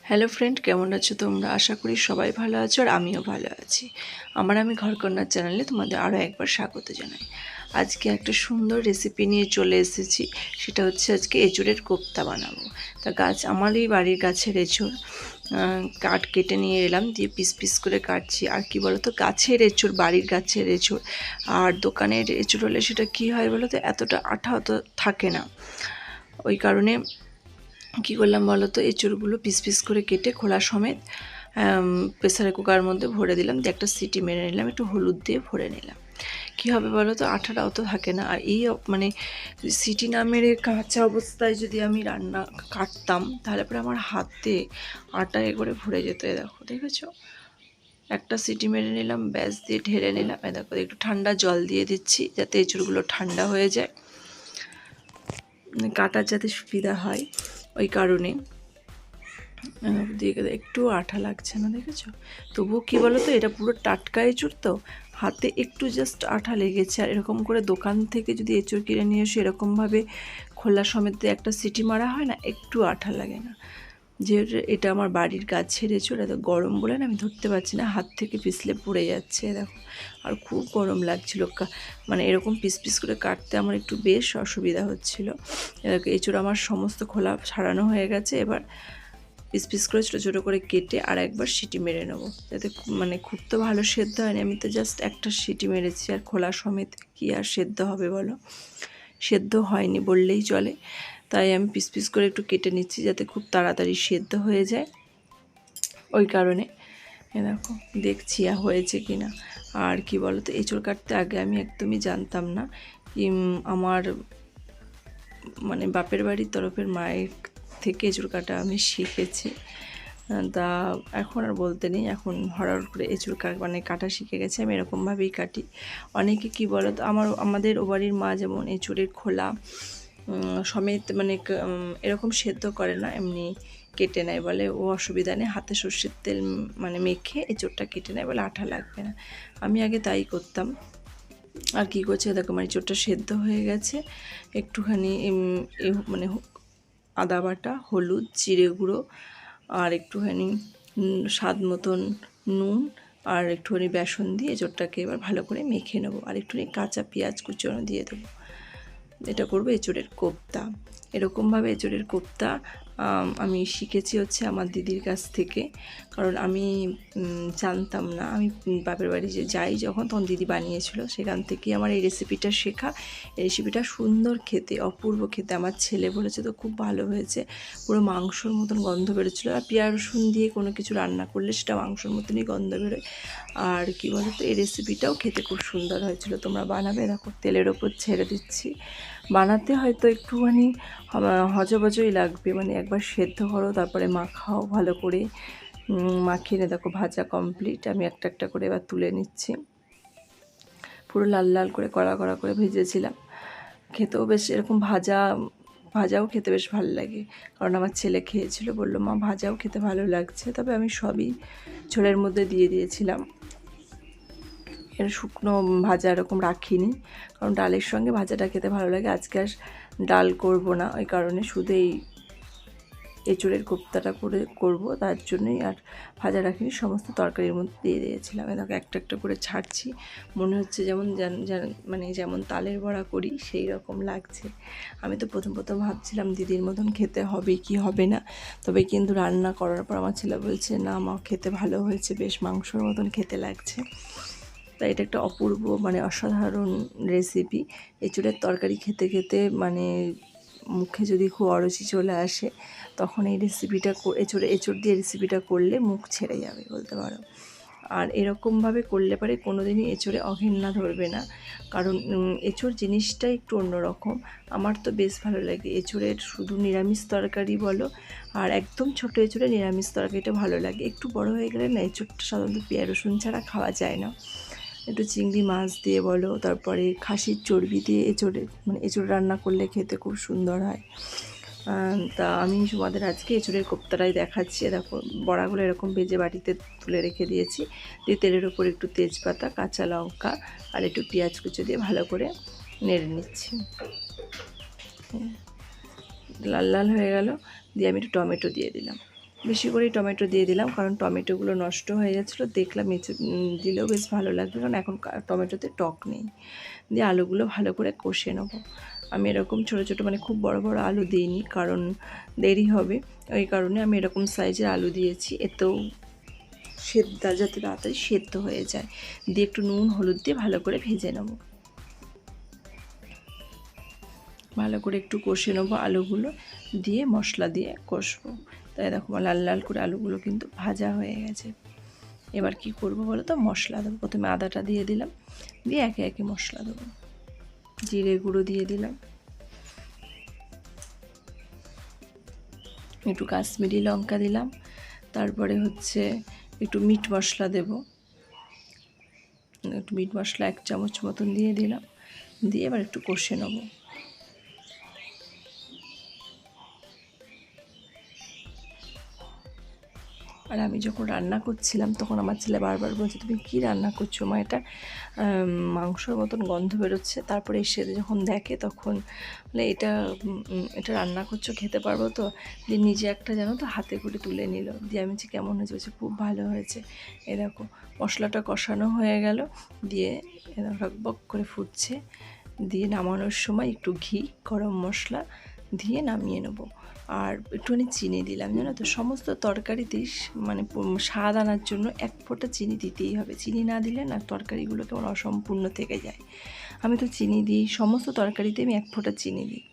Hello friend, কেমন আছো তোমরা? আশা করি সবাই ভালো আছো আর আমিও ভালো আছি। আমি ঘরকন্যার চ্যানেলে তোমাদের আরও একবার স্বাগত জানাই। আজকে একটা সুন্দর রেসিপি নিয়ে চলে এসেছি। সেটা হচ্ছে আজকে এঁচোড়ের কোপ্তা বানাবো। তা আমারই বাড়ির গাছের এঁচোড় কাঠ কেটে নিয়ে এলাম, দিয়ে পিস পিস করে কাটছি। আর কি বলো তো, গাছের এঁচোড়, বাড়ির গাছের এঁচোড় আর দোকানের এঁচোড় হলে সেটা কী হয় বলো তো, এতটা আঠা অত থাকে না। ওই কারণে কী করলাম বলো তো, এঁচোড়গুলো পিস পিস করে কেটে খোলা সমেত প্রেসার কুকারের মধ্যে ভরে দিলাম, দিয়ে একটা সিটি মেরে নিলাম, একটু হলুদ দিয়ে ভরে নিলাম। কী হবে বলো তো, আঠাটা অত থাকে না। আর এই মানে সিটি না মেরে কাঁচা অবস্থায় যদি আমি রান্না কাটতাম, তাহলে পরে আমার হাতে আটা করে ভরে যেত। দেখেছো, একটা সিটি মেরে নিলাম, ব্যাস, দিয়ে ঢেলে নিলাম। দেখো, একটু ঠান্ডা জল দিয়ে দিচ্ছি যাতে এঁচোড়গুলো ঠান্ডা হয়ে যায়, কাটার যাতে সুবিধা হয়। ওই কারণে দিয়ে একটু আঠা লাগছে না, দেখেছো? তবুও কী বলো তো, এটা পুরো টাটকা এঁচোড়, তো হাতে একটু জাস্ট আঠা লেগেছে। আর এরকম করে দোকান থেকে যদি এঁচোড় কিনে নিয়ে এসে এরকমভাবে খোলা সমেত একটা সিটি মারা হয় না, একটু আঠা লাগে না। যেহেতু এটা আমার বাড়ির গাছের এঁচোড়, এত গরম বলে না আমি ধরতে পারছি না, হাত থেকে পিছলে পড়ে যাচ্ছে দেখো। আর খুব গরম লাগছিল, মানে এরকম পিস পিস করে কাটতে আমার একটু বেশ অসুবিধা হচ্ছিল। এঁচোড় আমার সমস্ত খোলা ছাড়ানো হয়ে গেছে। এবার পিস পিস করে ছোটো ছোটো করে কেটে আর একবার সিটি মেরে নেবো, যাতে মানে খুব তো ভালো সেদ্ধ হয়নি। আমি তো জাস্ট একটা সিটি মেরেছি, আর খোলা সমেত কি আর সেদ্ধ হবে বলো, সেদ্ধ হয়নি বললেই চলে। তাই আমি পিস পিস করে একটু কেটে নিচ্ছি যাতে খুব তাড়াতাড়ি সেদ্ধ হয়ে যায়। ওই কারণে দেখো, দেখছি হয়েছে কি না। আর কি বলো তো, এঁচোড় কাটতে আগে আমি একদমই জানতাম না। আমার মানে বাপের বাড়ির তরফের মায়ের থেকে এঁচোড় কাটা আমি শিখেছি। তা এখন আর বলতে নেই, এখন হঠাৎ করে এঁচোড় মানে কাটা শিখে গেছে। আমি এরকমভাবেই কাটি। অনেকে কি বলো তো, আমাদের ও বাড়ির মা যেমন এঁচোড়ের খোলা সমেত মানে এরকম সেদ্ধ করে না, এমনি কেটে নেয়, বলে ও অসুবিধা নেই, হাতে সর্ষের তেল মানে মেখে এঁচোড়টা কেটে নেয়, বলে আঠা লাগবে না। আমি আগে তাই করতাম। আর কী করছে দেখো, আমার এঁচোড়টা সেদ্ধ হয়ে গেছে। একটুখানি মানে আদা বাটা, হলুদ, জিরে গুঁড়ো আর একটুখানি স্বাদ মতন নুন আর একটুখানি বেসন দিয়ে এঁচোড়টাকে এবার ভালো করে মেখে নেবো। আর একটুখানি কাঁচা পেঁয়াজ কুচনো দিয়ে দেবো। এটা করবো এঁচোড়ের কোপ্তা। এরকমভাবে এঁচোড়ের কোপ্তা আমি শিখেছি হচ্ছে আমার দিদির কাছ থেকে। কারণ আমি জানতাম না, আমি বাপের বাড়ি যাই যখন, তখন দিদি বানিয়েছিল, সেখান থেকেই আমার এই রেসিপিটা শেখা। এই রেসিপিটা সুন্দর খেতে, অপূর্ব খেতে। আমার ছেলে বলেছে তো খুব ভালো হয়েছে, পুরো মাংসর মতন গন্ধ বেরোচ্ছিলো। আর পেঁয়াজ রসুন দিয়ে কোনো কিছু রান্না করলে সেটা মাংসর মতনই গন্ধ বেরোয়। আর কি বলো তো, এই রেসিপিটাও খেতে খুব সুন্দর হয়েছিল। তোমরা বানাবে, দেখো তেলের ওপর ছেড়ে দিচ্ছি। বানাতে হয়তো একটুখানি হজবজই লাগবে, মানে একবার সেদ্ধ করো, তারপরে মাখাও ভালো করে। মাখিয়ে দেখো ভাজা কমপ্লিট। আমি একটা একটা করে এবার তুলে নিচ্ছি। পুরো লাল লাল করে কড়া কড়া করে ভেজেছিলাম। খেতেও বেশ এরকম ভাজাও খেতে বেশ ভালো লাগে। কারণ আমার ছেলে খেয়েছিল, বললো মা ভাজাও খেতে ভালো লাগছে। তবে আমি সবই ঝোলের মধ্যে দিয়ে দিয়েছিলাম, এর শুকনো ভাজা এরকম রাখিনি, কারণ ডালের সঙ্গে ভাজাটা খেতে ভালো লাগে। আজকে আর ডাল করব না, ওই কারণে শুধু এই এঁচোড়ের কোপ্তাটা করবো, তার জন্যই আর ভাজা রাখিনি, সমস্ত তরকারির মধ্যে দিয়ে দিয়েছিলাম। এটাকে একটা একটা করে ছাড়ছি, মনে হচ্ছে মানে যেমন তালের বড়া করি সেই রকম লাগছে। আমি তো প্রথম ভাবছিলাম দিদির মতন খেতে হবে কি হবে না, তবে কিন্তু রান্না করার পর আমার ছেলে বলছে না মা, খেতে ভালো হয়েছে, বেশ মাংসর মতন খেতে লাগছে। তাই এটা একটা অপূর্ব মানে অসাধারণ রেসিপি। এঁচোড়ের তরকারি খেতে খেতে মানে মুখে যদি খুব অরুচি চলে আসে, তখন এই রেসিপিটা এঁচোড় দিয়ে রেসিপিটা করলে মুখ ছেড়ে যাবে বলতে পারো। আর এরকমভাবে করলে পরে কোনো দিনই এঁচোড়ে অঘেন্না ধরবে না, কারণ এঁচোড় জিনিসটাই একটু অন্যরকম। আমার তো বেশ ভালো লাগে এঁচোড়ের শুধু নিরামিষ তরকারি বলো, আর একদম ছোটো এঁচোড়ে নিরামিষ তরকারিটা ভালো লাগে। একটু বড় হয়ে গেলে না, এঁচোড়টা সাধারণত পেঁয়াজ রসুন ছাড়া খাওয়া যায় না। একটু চিংড়ি মাছ দিয়ে বলো, তারপরে খাসির চর্বি দিয়ে এঁচোড় রান্না করলে খেতে খুব সুন্দর হয়। তা আমি তোমাদের আজকে এঁচোড়ের কোপ্তাটাই দেখাচ্ছি। দেখো, বড়াগুলো এরকম ভেজে বাটিতে তুলে রেখে দিয়েছি, দিয়ে তেলের ওপর একটু তেজপাতা, কাঁচা লঙ্কা আর একটু পেঁয়াজ কুচো দিয়ে ভালো করে নেড়ে নিচ্ছি। লাল লাল হয়ে গেল, দিয়ে আমি একটু টমেটো দিয়ে দিলাম, বেশি করেই টমেটো দিয়ে দিলাম, কারণ টমেটোগুলো নষ্ট হয়ে যাচ্ছিলো। দেখলাম দিলেও বেশ ভালো লাগবে, কারণ এখন টমেটোতে টক নেই। দিয়ে আলুগুলো ভালো করে কষে নেবো। আমি এরকম ছোটো ছোটো মানে খুব বড় বড় আলু দিইনি, কারণ দেরি হবে, ওই কারণে আমি এরকম সাইজের আলু দিয়েছি। এতেও যাতে তাড়াতাড়ি সেদ্ধ হয়ে যায়। দিয়ে একটু নুন হলুদ দিয়ে ভালো করে ভেজে নেবো। ভালো করে একটু কষে নেবো আলুগুলো, দিয়ে মশলা দিয়ে কষবো। তাই দেখো লাল লাল করে আলুগুলো কিন্তু ভাজা হয়ে গেছে। এবার কি করব বলো তো, মশলা দেবো। প্রথমে আদাটা দিয়ে দিলাম, দিয়ে একে একে মশলা দেবো। জিরে গুঁড়ো দিয়ে দিলাম, একটু কাশ্মীরি লঙ্কা দিলাম, তারপরে হচ্ছে একটু মিট মশলা দেব, একটু মিট মশলা 1 চামচ মতন দিয়ে দিলাম। দিয়ে এবার একটু কষে নেবো। আর আমি যখন রান্না করছিলাম তখন আমার ছেলে বারবার বলছে, তুমি কী রান্না করছো মা, এটা মাংসর মতন গন্ধ বেরোচ্ছে। তারপরে এসে যখন দেখে তখন বলে এটা রান্না করছো, খেতে পারবো তো? দিয়ে নিজে একটা জানো তো হাতে করে তুলে নিল। দিয়ে আমি বলছি কেমন হয়েছে? বলছে খুব ভালো হয়েছে। এ দেখো মশলাটা কষানো হয়ে গেল, দিয়ে বক করে ফুটছে। দিয়ে নামানোর সময় একটু ঘি, গরম মশলা দিয়ে নামিয়ে নেবো। আর একটুখানি চিনি দিলাম, জানো তো সমস্ত তরকারিতেই মানে স্বাদ আনার জন্য 1 ফোঁটা চিনি দিতেই হবে। চিনি না দিলে না তরকারিগুলো কেমন অসম্পূর্ণ থেকে যায়। আমি তো চিনি দিই, সমস্ত তরকারিতে আমি 1 ফোঁটা চিনি দিই।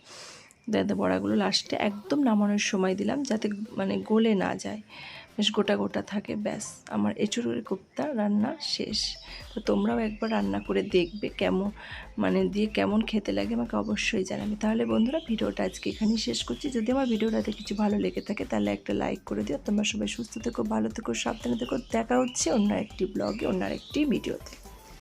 দাদা বড়াগুলো লাস্টে একদম নামানোর সময় দিলাম, যাতে মানে গলে না যায়, বেশ গোটা গোটা থাকে। ব্যাস, আমার এঁচোড়ের কোপ্তা রান্না শেষ। তো তোমরাও একবার রান্না করে দেখবে কেমন দিয়ে কেমন খেতে লাগে আমাকে অবশ্যই জানাবে। তাহলে বন্ধুরা ভিডিওটা আজকে এখানেই শেষ করছি। যদি আমার ভিডিওটাতে কিছু ভালো লেগে থাকে তাহলে একটা লাইক করে দিও। তোমরা সবাই সুস্থ থেকো, ভালো থেকো, সাবধানে থেকো। দেখা হচ্ছে অন্য একটি ব্লগে, অন্য একটি ভিডিওতে।